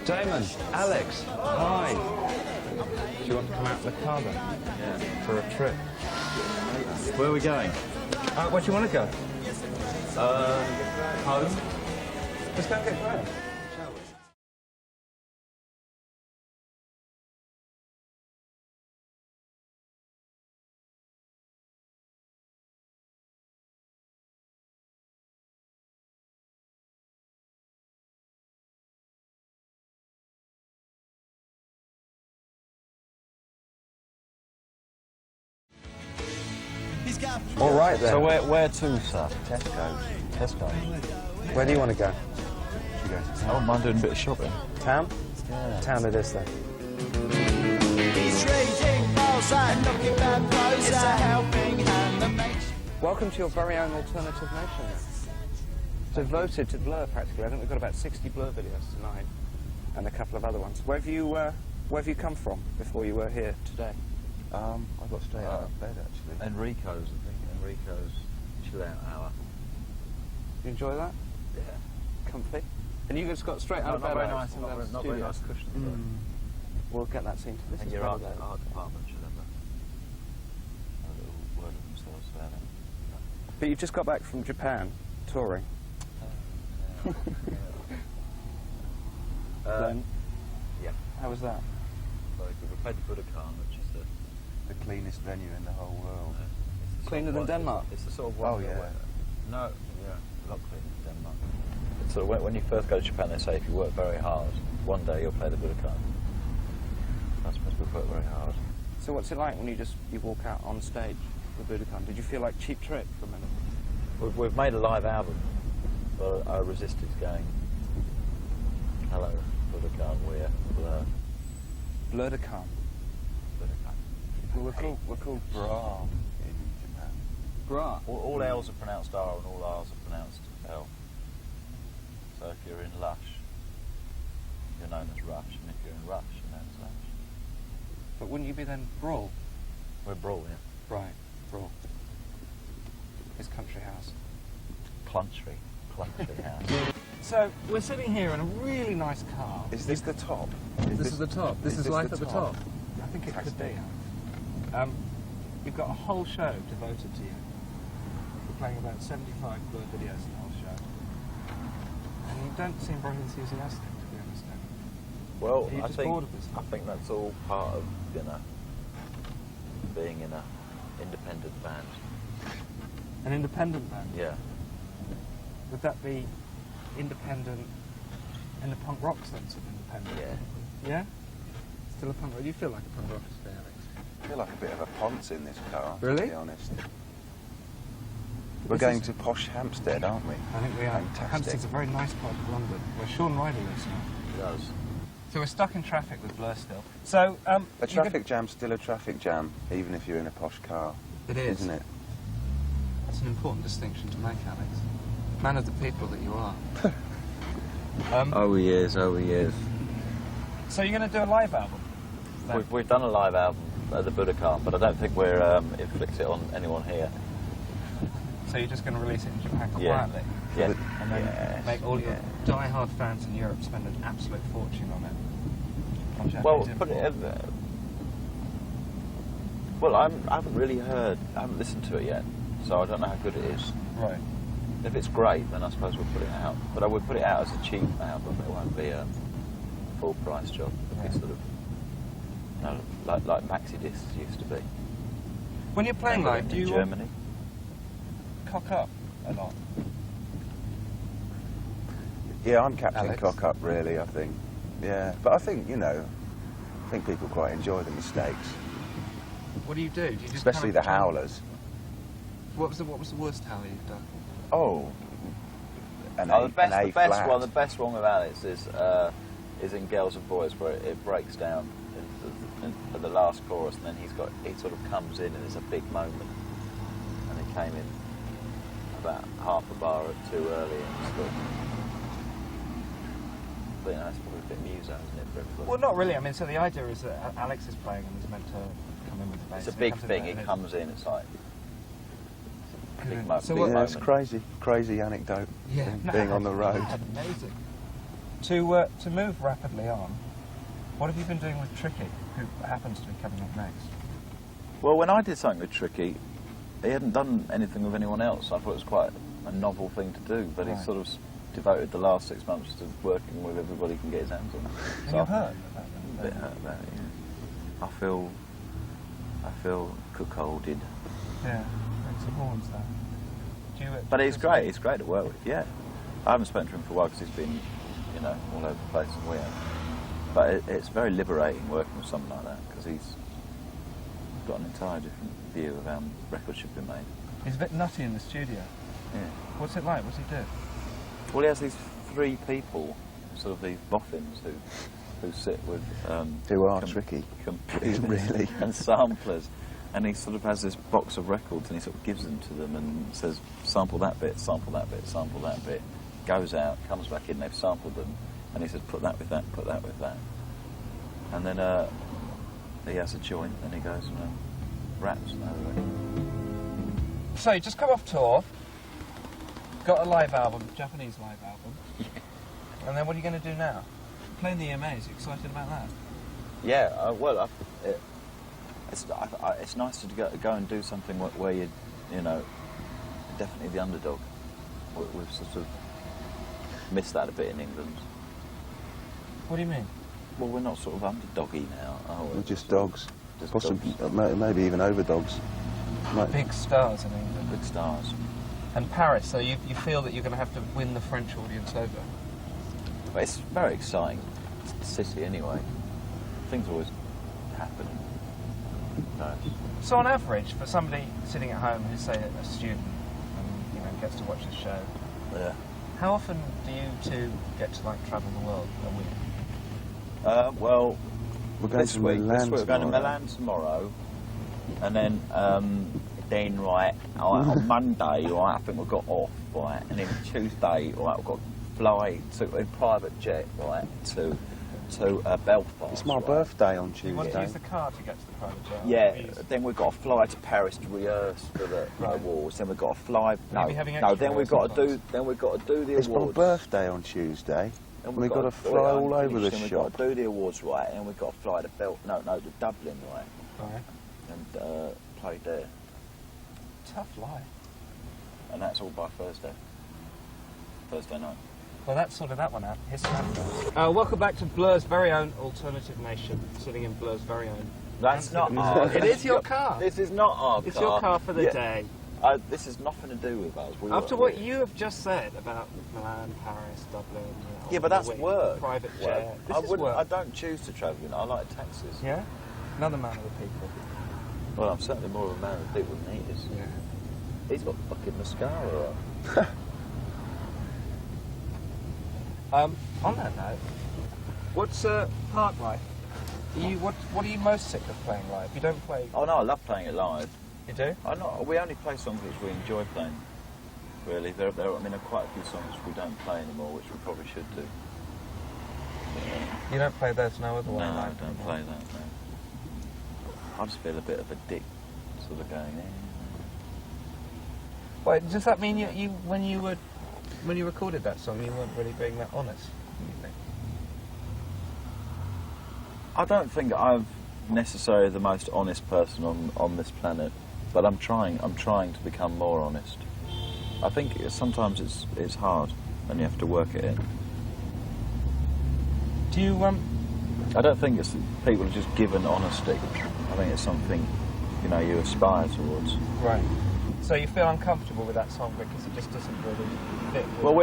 Damon, Alex, hi. Do you want to come out in the car then? Yeah. For a trip? Where are we going? Where do you want to go? Home. Let's go and get Graham, shall we? All right then. So where to, sir? Tesco. Where do you want to go? You go to town. I wouldn't mind doing a bit of shopping. Town? Yeah. Town it is then. Welcome to your very own alternative nation. Devoted to Blur, practically. I think we've got about 60 Blur videos tonight, and a couple of other ones. Where have you come from before you were here today? I got straight out of bed, actually. Enrico's, I think. Enrico's chill-out hour. You enjoy that? Yeah. Comfy? And you just got straight out of bed? Not very nice cushion. We'll get that scene to this. And your art department should have a little word of themselves about it. But you just got back from Japan, touring. Then? Yeah. How was that? Very good. We played the Budokan, which is the cleanest venue in the whole world. Cleaner than Denmark? It's the sort of one. Oh, yeah. No, yeah, a lot cleaner than Denmark. It's sort of when you first go to Japan, they say if you work very hard, one day you'll play the Budokan. I suppose we've worked very hard. So what's it like when you walk out on stage with Budokan? Did you feel like Cheap Trick for a minute? We've made a live album, but I resisted going, hello, Budokan, we're Blur. Blurcometokorea. Well, we're called Bra in Japan. Bra? All L's are pronounced R and all R's are pronounced L. So if you're in Lush, you're known as Rush, and if you're in Rush, you're known as Lush. But wouldn't you be then Brawl? We're Brawl, yeah. Right, Brawl. His country house. Cluntry house. So, we're sitting here in a really nice car. Is this the top? This is the top. This is life at the top. I I think it could be. You've got a whole show devoted to you. We're playing about 75 Blur videos in the whole show. And you don't seem very enthusiastic, to be honest. Well, Are you just bored of this? I think that's all part of, being in an independent band. An independent band? Yeah. Would that be independent in the punk rock sense of independent? Yeah. Yeah? Still a punk rock? You feel like a punk rocker today, Alex? I feel like a bit of a ponce in this car, really? To be honest. We're going to posh Hampstead, aren't we? I think we are. Fantastic. Hampstead's a very nice part of London, where Sean Ryder lives now. He does. So we're stuck in traffic with Blur still. So, a traffic jam's still a traffic jam, even if you're in a posh car. It is. Isn't it? That's an important distinction to make, Alex. Man of the people that you are. Oh, he is. So you're going to do a live album? We've done a live album at the Budokan, but I don't think we're inflict it on anyone here. So you're just going to release it in Japan Yeah. quietly? Yeah. And then make all your die-hard fans in Europe spend an absolute fortune on it? Well, well, I haven't really heard, I haven't listened to it yet, so I don't know how good it is. Right. If it's great, then I suppose we'll put it out. But I would put it out as a cheap album. It won't be a full price job. It'll be sort of, like maxi discs used to be. When you're playing live, do you Germany? Cock up a lot? Yeah, I'm captain Alex? cock up, really, I think. Yeah, but I think, I think people quite enjoy the mistakes. What do you do? Especially the howlers. What was the worst howler you've done? Oh, The best one with Alex is in Girls and Boys, where it breaks down at the last chorus, and then he sort of comes in and there's a big moment, and he came in about half a bar too early and stuff. But it's probably a bit muso, isn't it, for everybody? Well, not really. I mean, so the idea is that Alex is playing and is meant to come in with the bass. It's a big thing. He comes in. It's like big moment. So It's crazy anecdote. Yeah, being on the road. Amazing. To move rapidly on, what have you been doing with Tricky, who happens to be coming up next? Well, when I did something with Tricky, he hadn't done anything with anyone else. I thought it was quite a novel thing to do, but he sort of devoted the last 6 months to working with everybody he can get his hands on. So you're hurt? A bit hurt about it, yeah. I feel cuckolded. Yeah, makes some horns there. But he's great. He's great to work with. Yeah, I haven't spoken to him for a while because he's been, you know, all over the place and weird. But it's very liberating working with someone like that because he's got an entirely different view of how records should be made. He's a bit nutty in the studio. Yeah. What's it like? What's he do? Well, he has these 3 people, sort of these boffins who sit with who are tricky, computers really, and samplers. And he sort of has this box of records and he sort of gives them to them and says, sample that bit, sample that bit, sample that bit. Goes out, comes back in, they've sampled them. And he says, put that with that, put that with that. And then he has a joint and he goes and raps over it. So you just come off tour, got a live album, Japanese live album. Yeah. And then what are you going to do now? Playing the EMAs, you excited about that? Yeah, well, it's nice to go and do something where you know, definitely the underdog. We've sort of missed that a bit in England. What do you mean? Well, we're not sort of underdoggy now, are we? We're just dogs. Just Possibly, dogs. Maybe even overdogs. Big stars in England. Big stars. And Paris, so you feel that you're going to have to win the French audience over? But it's very exciting. It's a city anyway. Things always happen. No. So on average, for somebody sitting at home who's, say, a student and, you know, gets to watch the show, Yeah. how often do you two get to, like, travel the world a week? Well, we're going this to week, Milan we're going to Milan tomorrow, and then right, on Monday, right, I think we've got off, right, and then Tuesday, right, we've got to fly to a private jet, right, to Belfast. It's my birthday on Tuesday. You want to use the car to get to the private jet? Yeah, then we've got to fly to Paris to rehearse for the awards. Then we've got to fly. Then we've got to do. Then we've got to do the it's awards. It's my birthday on Tuesday. And we've got to fly all over the shop. We've got to do the awards right, and we've got to fly to to Dublin right, and play there. Tough life. And that's all by Thursday night. Well, that's sorted that one out. History. Welcome back to Blur's very own Alternative Nation, sitting in Blur's very own. That's not our It is your car. This is not our car. It's your car for the day. This has nothing to do with us. After what you have just said about Milan, Paris, Dublin... yeah, but that's work. Private jet. I don't choose to travel, you know. I like taxis. Yeah? Another man of the people. Well, I'm certainly more of a man of the people than he is. Yeah. He's got fucking mascara on. On that note, what's park life? What are you most sick of playing live? You don't play... Oh, no, I love playing it live. You do? We only play songs which we enjoy playing, really. There are quite a few songs we don't play anymore, which we probably should do. You don't play those no other way? No, I don't play that, no. I just feel a bit of a dick, sort of going, Wait, does that mean you when you recorded that song, you weren't really being that honest, do you think? I don't think I'm necessarily the most honest person on this planet, but I'm trying to become more honest. I think sometimes it's hard and you have to work it in. Do you I don't think it's people are just given honesty. I think it's something, you know, you aspire towards. Right. So you feel uncomfortable with that song because it just doesn't really fit with... Well,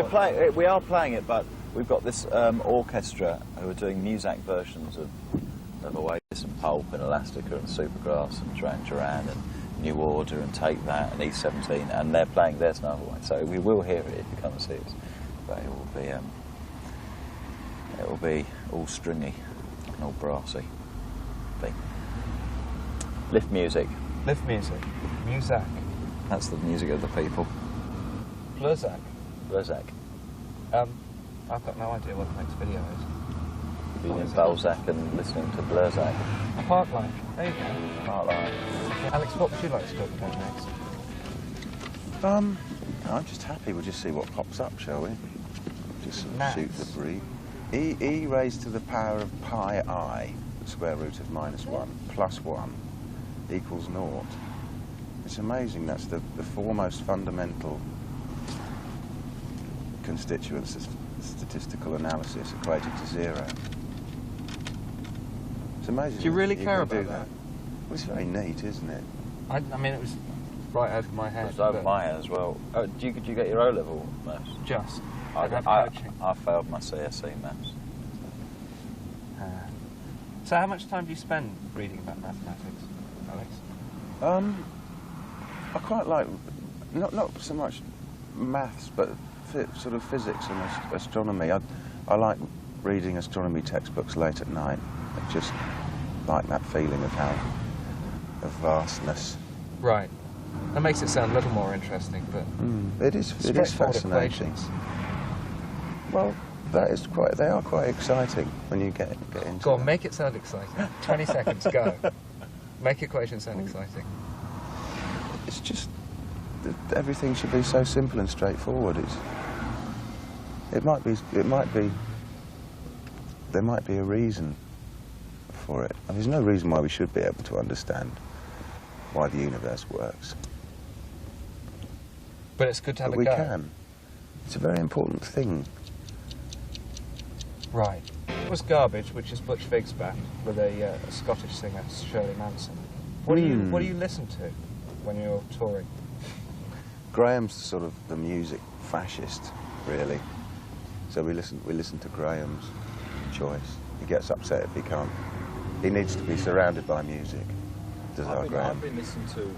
we are playing it, but we've got this orchestra who are doing Muzak versions of Oasis and Pulp and Elastica and Supergrass and Duran Duran and New Order and Take That and E17, and they're playing There's No Other Way. So we will hear it if you come and see us, but it will be all stringy and all brassy. Lift music. Lift music. Muzak. That's the music of the people. Blurcometokorea. Blurcometokorea. I've got no idea what the next video is. Being in Balzac and listening to Blurcometokorea. A park life. There you go. Park life. Alex, what would you like to talk about next? I'm just happy. We'll just see what pops up, shall we? Just shoot the brief. E raised to the power of pi I, the square root of -1, plus 1, equals 0. It's amazing. That's the foremost fundamental constituents of statistical analysis equated to 0. It's amazing. Do you really care about that? Well, it's very neat, isn't it? I mean, it was right over my head. It was over my head as well. Oh, did you get your O-level maths? Just. I failed my CSE maths. So how much time do you spend reading about mathematics, Alex? I quite like, not so much maths, but sort of physics and astronomy. I like reading astronomy textbooks late at night. I just like that feeling of vastness. Right. That makes it sound a little more interesting, but it is fascinating. Equations. Well, they are quite exciting when you get into Go on, it. make it sound exciting. 20 seconds, go. Make equations sound exciting. It's just that everything should be so simple and straightforward. There might be a reason for it. And there's no reason why we should be able to understand why the universe works. But it's good to have But a we go. can. It's a very important thing. Right. It was Garbage, which is Butch Vig's band, with a Scottish singer, Shirley Manson. What do you listen to when you're touring? Graham's sort of the music fascist, really. So we listen to Graham's choice. He gets upset if he can't. He needs to be surrounded by music. Does our Graham? I've been listening to.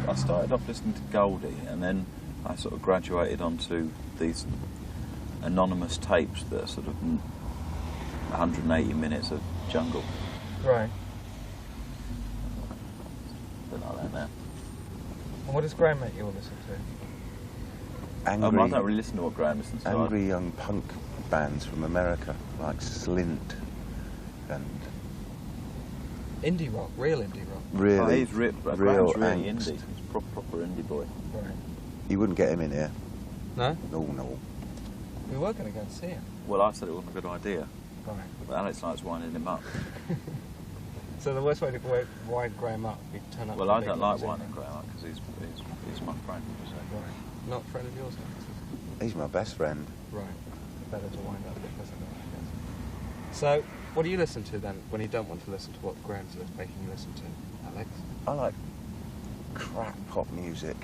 I started off listening to Goldie, and then I sort of graduated onto these anonymous tapes that are sort of 180 minutes of jungle. Right. Bit like that now. And what does Graham make you all listen to? Angry, I don't really listen to what Graham listens to. angry young punk bands from America, like Slint and Indie rock, real indie rock. really, Oh, he's real real really angst. indie. He's proper indie boy. Right. You wouldn't get him in here. No? No. We were going to go and see him. Well, I said it wasn't a good idea, Right. but Alex Knight's winding him up. So the worst way to wind Graham up would be to turn up. Well, to I a don't big like limousine. winding Graham up because he's my friend. So. Right. Not a friend of yours, Alex? He's my best friend. Right. Better to wind up because of that, I guess. So, what do you listen to then when you don't want to listen to what Graham's making you listen to, Alex? I like crap pop music.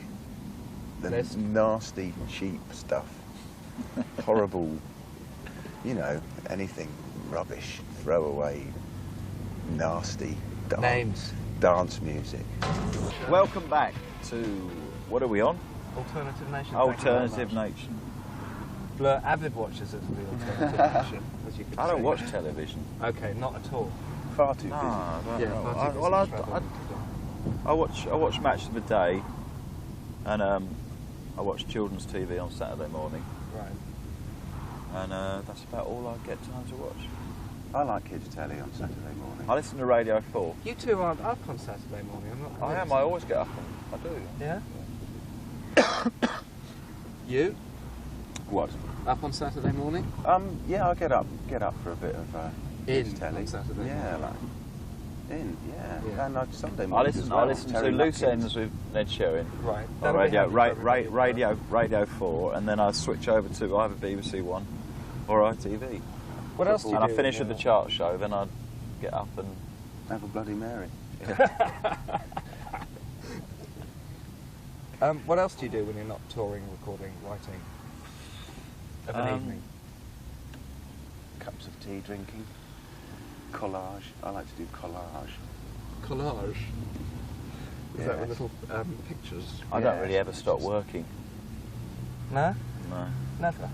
The List? nasty, cheap stuff. Horrible, anything rubbish, throwaway, nasty dance music. Welcome back to, what are we on? Alternative Nation. Alternative Nation. Blur avid watchers of the Alternative Nation, as you could I don't see. watch television. Okay, not at all. Far too busy. I don't know. far too busy Well, travelling to do. I watch Match of the Day, and I watch children's TV on Saturday morning, Right. and that's about all I get time to watch. I like kids' telly on Saturday morning. I listen to Radio 4. You two aren't up on Saturday morning, I'm not I convinced. am. I always get up and I do. Yeah? You? What? Up on Saturday morning? Yeah, I get up for a bit of kids' In telly. on Saturday Yeah, morning. yeah. And Sunday I morning. listen to Loose Ends with Ned Sherrin Right. on That'll be handy for everybody. Radio 4, and then I switch over to either BBC One or ITV. What else do you And do? I finish with the chart show, then I get up and Have a Bloody Mary. What else do you do when you're not touring, recording, writing? Of an evening? Cups of tea drinking. Collage. I like to do collage. Collage. Is that Yes. with little pictures? I don't Yeah, really ever it's stop just- working. No? No. Never.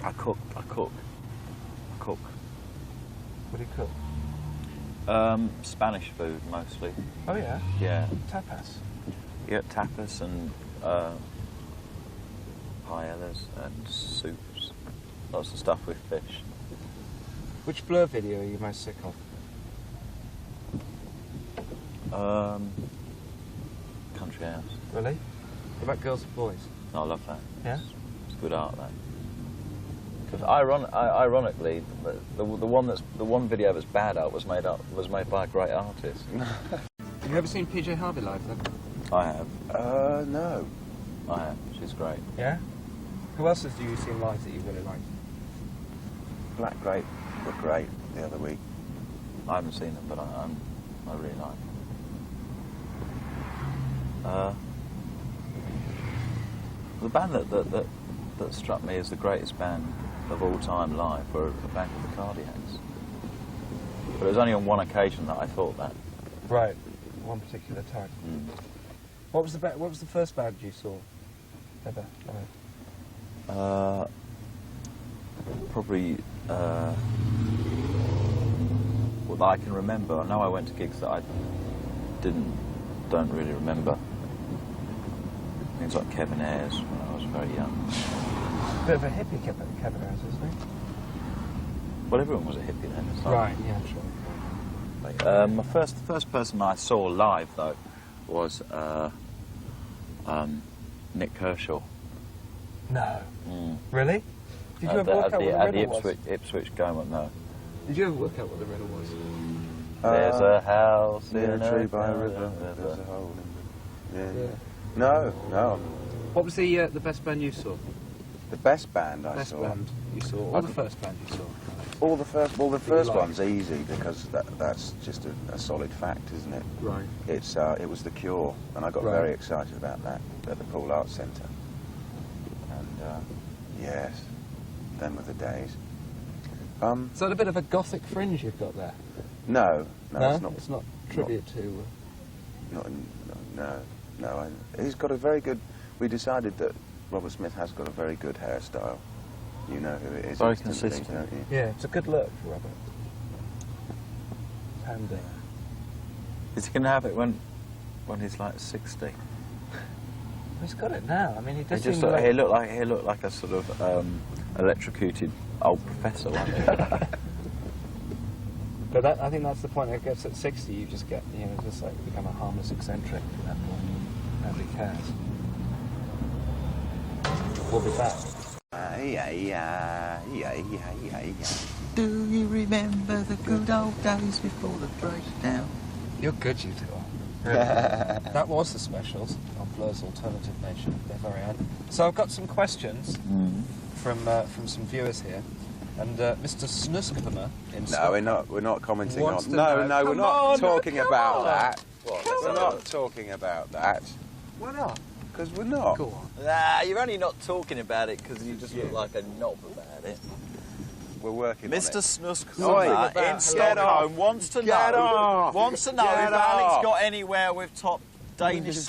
I cook. What do you cook? Spanish food mostly. Oh yeah? Yeah. Tapas. Yeah, tapas and paellas and soups. Lots of stuff with fish. Which Blur video are you most sick of? Country House. Really? What about Girls and Boys? I love that. Yeah? It's good art, that. Because ironically, the one video that's bad art was made by a great artist. Have you ever seen PJ Harvey live then? I have. No. I have. She's great. Yeah? Who else have you seen live that you really liked? Black Grape were great the other week. I haven't seen them, but I really like them. The band that struck me as the greatest band of all time live were a band called the Cardiacs. But it was only on one occasion that I thought that. Right. One particular time. Mm. What was the first band you saw ever? Probably. Well, I can remember. I know I went to gigs that I don't really remember. Things like Kevin Ayers when I was very young. Bit of a hippie Kevin Ayers, isn't he? Well, everyone was a hippie then. It's like, Right. Yeah. Sure. The first person I saw live though was Nick Kershaw. No. Mm. Really? Did you ever work out what the riddle was? Ipswich Going no. Did you ever work out what the riddle was? There's a house near in a tree a by a river. There's a hole in the... Yeah. No. What was the best band you saw? The best band I Best saw. band you saw, or the first band you saw? All the first. Well, the first liked? one's easy because that's just a solid fact, isn't it? Right. It was The Cure, and I got Right. very excited about that at the Paul Arts Centre. And yes, then were the days. Is that a bit of a gothic fringe you've got there? No, it's not. It's not tribute to. No. He's got a very good. We decided that Robert Smith has got a very good hairstyle. You know who it is. Very instantly, consistent. don't you? Yeah, it's a good look for Robert. Handy. Is he going to have it when he's like 60? He's got it now. I mean, he does. He looked like a sort of electrocuted old professor, wasn't he? But I think that's the point. I guess at 60, you just get, just like become a harmless eccentric at that point. Nobody cares. We'll be back. Do you remember the good old days before the breakdown? You're good, you two are. Really. That was the specials on Blur's Alternative Nation. They're very own. So I've got some questions from some viewers here. And Mr. Snuskbama in No, we're not commenting on. wants to No, know- we're Come not on, talking come about on. that. We're on. not talking about that Why not? because we're not. Go on. Nah, you're only not talking about it because you just look like a knob about it. We're working Mr. on it. Snuskbama in Get Stockholm off. wants to Get know off. if Get Alex off. got anywhere with top Danish.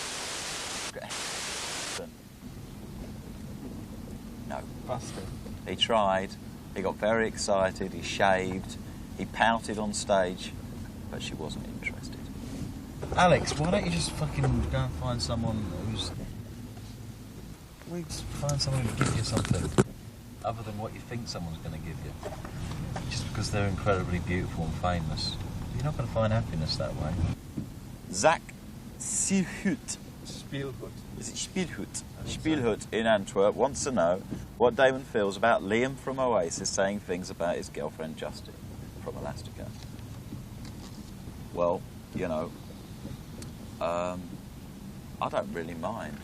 No. Busted. He tried. He got very excited. He shaved. He pouted on stage, but she wasn't interested. Alex, why don't you just fucking go and find someone who's... Find someone who'll give you something other than what you think someone's going to give you. Just because they're incredibly beautiful and famous. You're not going to find happiness that way. Zach Spielhut. Spielhut. Is it Spielhut? Spielhut in Antwerp wants to know what Damon feels about Liam from Oasis saying things about his girlfriend Justin from Elastica. Well, I don't really mind.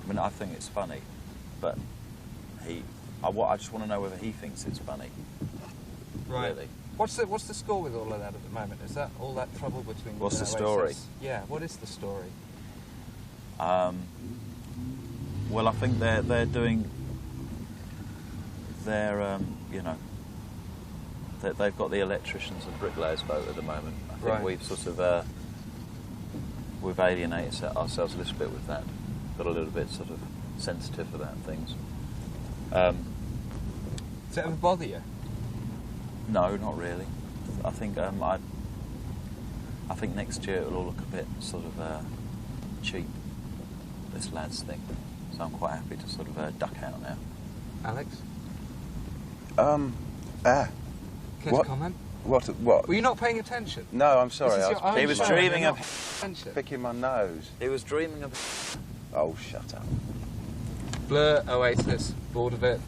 I mean, I think it's funny, but I just want to know whether he thinks it's funny. Right. Really. What's the score with all of that at the moment? Is that all that trouble between? What's the Oasis? story? Yeah. What is the story? Well, I think they're doing their they've got the electricians and bricklayers vote at the moment. I think Right. we've sort of we've alienated ourselves a little bit with that. Got a little bit sort of sensitive about things. Does it ever bother you? No, not really. I think I think next year it'll all look a bit sort of cheap. This lads thing. So I'm quite happy to sort of duck out now. Alex? Ah. Care to What? comment? What? Were you not paying attention? No, I'm sorry. This is I your own was He was show, dreaming you're of- not paying attention. picking my nose. He was dreaming of... Oh, shut up. Blur, Oasis, bored of it.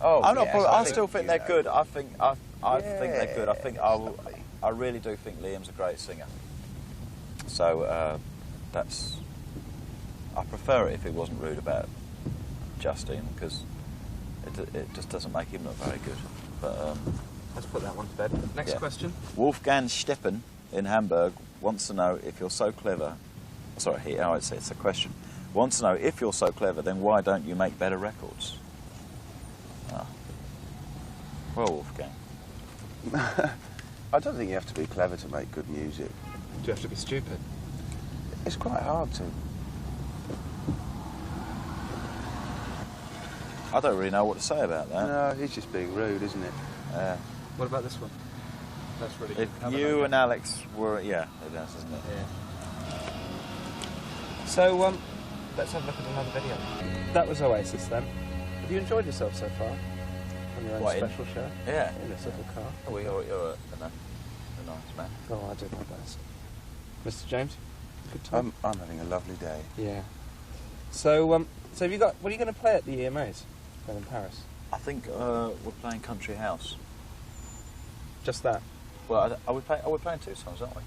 Oh, I'm not. yes, I still think they're good. I think Yeah, they're good. I think I really do think Liam's a great singer. So that's. I prefer it if he wasn't rude about Justine, because it just doesn't make him look very good. But Let's put that one to bed. Next question. Wolfgang Steppen in Hamburg wants to know if you're so clever. Sorry, it's a question. Wants to know if you're so clever, then why don't you make better records? Ah. Well, Wolfgang. I don't think you have to be clever to make good music. Do you have to be stupid? It's quite hard to. I don't really know what to say about that. No, he's just being rude, isn't it? What about this one? That's really If good. you and Alex were, it does, doesn't it? Yeah. So, let's have a look at another video. That was Oasis then. Have you enjoyed yourself so far? On your own special show? Yeah. In this little car? Oh, you're a nice man. Oh, I do my best. Mr. James? Good time? I'm having a lovely day. Yeah. So, have you got... What are you going to play at the EMAs then in Paris? I think we're playing Country House. Just that? Well, are we playing 2 songs, aren't we?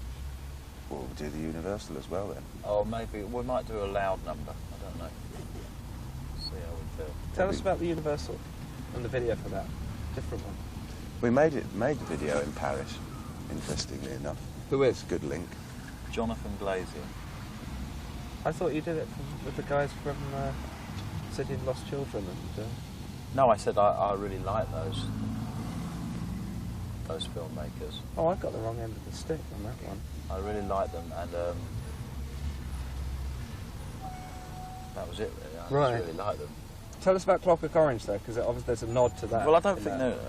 Well, we'll do the Universal as well then. Oh, maybe we might do a loud number. I don't know. See how we feel. Tell us about the Universal and the video for that. Different one. We made the video in Paris, interestingly enough. Who is? It's a good link. Jonathan Glazier. I thought you did it with the guys from City of Lost Children and... No, I said I really like those filmmakers. Oh, I got the wrong end of the stick on that one. I really like them, and that was it really. I just really like them. Tell us about Clockwork Orange though, because obviously there's a nod to that. Well, I don't think they're...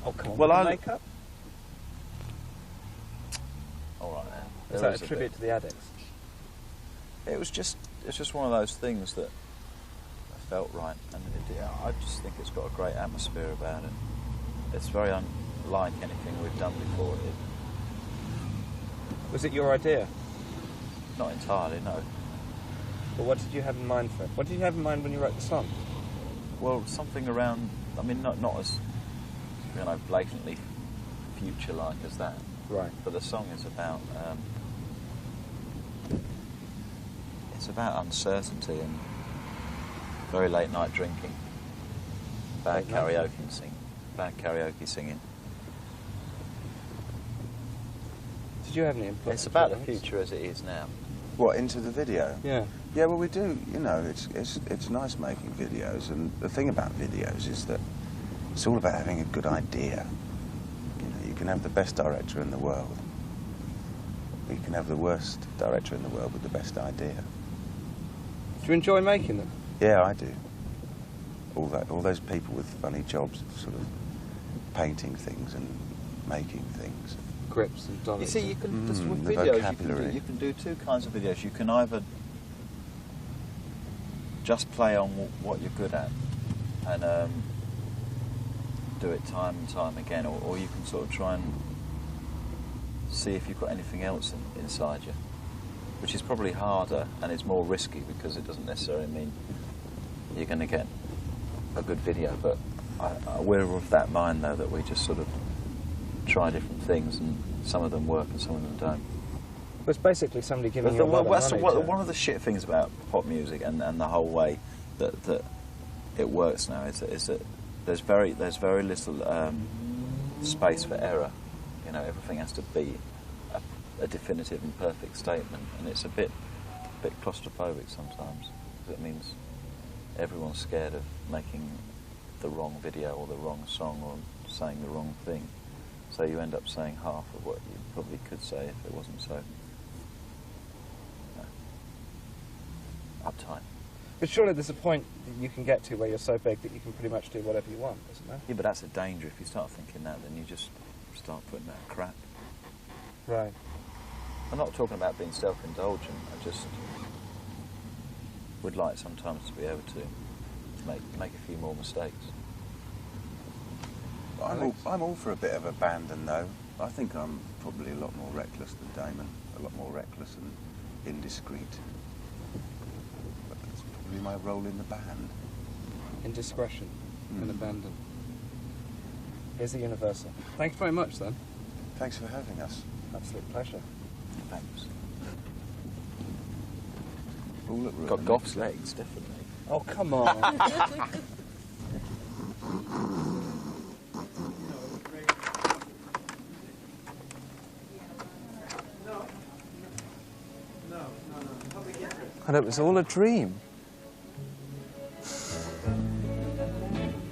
Oh, come on. Well, Makeup? All right, then. Is that a tribute to the Addicts? It's just one of those things that felt right, and I just think it's got a great atmosphere about it. It's very unlike anything we've done before. Was it your idea? Not entirely, no. But what did you have in mind for it? What did you have in mind when you wrote the song? Well, something around, I mean, not as, blatantly future-like as that. Right. But the song is about uncertainty and very late night drinking, bad karaoke singing. Did you have any input? It's about the future as it is now. What, into the video? Yeah. Yeah, well, we do. It's nice making videos, and the thing about videos is that it's all about having a good idea. You can have the best director in the world. You can have the worst director in the world with the best idea. Do you enjoy making them? Yeah, I do. All those people with funny jobs, sort of painting things and making things. Grips and dollars. You see, you can just with the videos vocabulary. you can do 2 kinds of videos. You can either just play on what you're good at and do it time and time again, or you can sort of try and see if you've got anything else inside you, which is probably harder and it's more risky because it doesn't necessarily mean you're going to get a good video. But we're of that mind, though, that we just sort of try different things, and some of them work and some of them don't. Well, it's basically somebody giving you a lot of money. One of the shit things about pop music and the whole way that it works now is that there's very little space for error. Everything has to be a definitive and perfect statement, and it's a bit claustrophobic sometimes, because it means everyone's scared of making the wrong video or the wrong song or saying the wrong thing. So you end up saying half of what you probably could say if it wasn't so uptight. But surely there's a point that you can get to where you're so big that you can pretty much do whatever you want, isn't there? Yeah, but that's a danger. If you start thinking that, then you just start putting out crap. Right. I'm not talking about being self-indulgent. I just would like sometimes to be able to make a few more mistakes. I'm all for a bit of abandon, though. I think I'm probably a lot more reckless than Damon, a lot more reckless and indiscreet. But that's probably my role in the band. Indiscretion. and abandon. Here's the universal. Thanks very much, then. Thanks for having us. Absolute pleasure. Thanks. All look really Got Goff's legs, definitely. Oh, come on. And it was all a dream.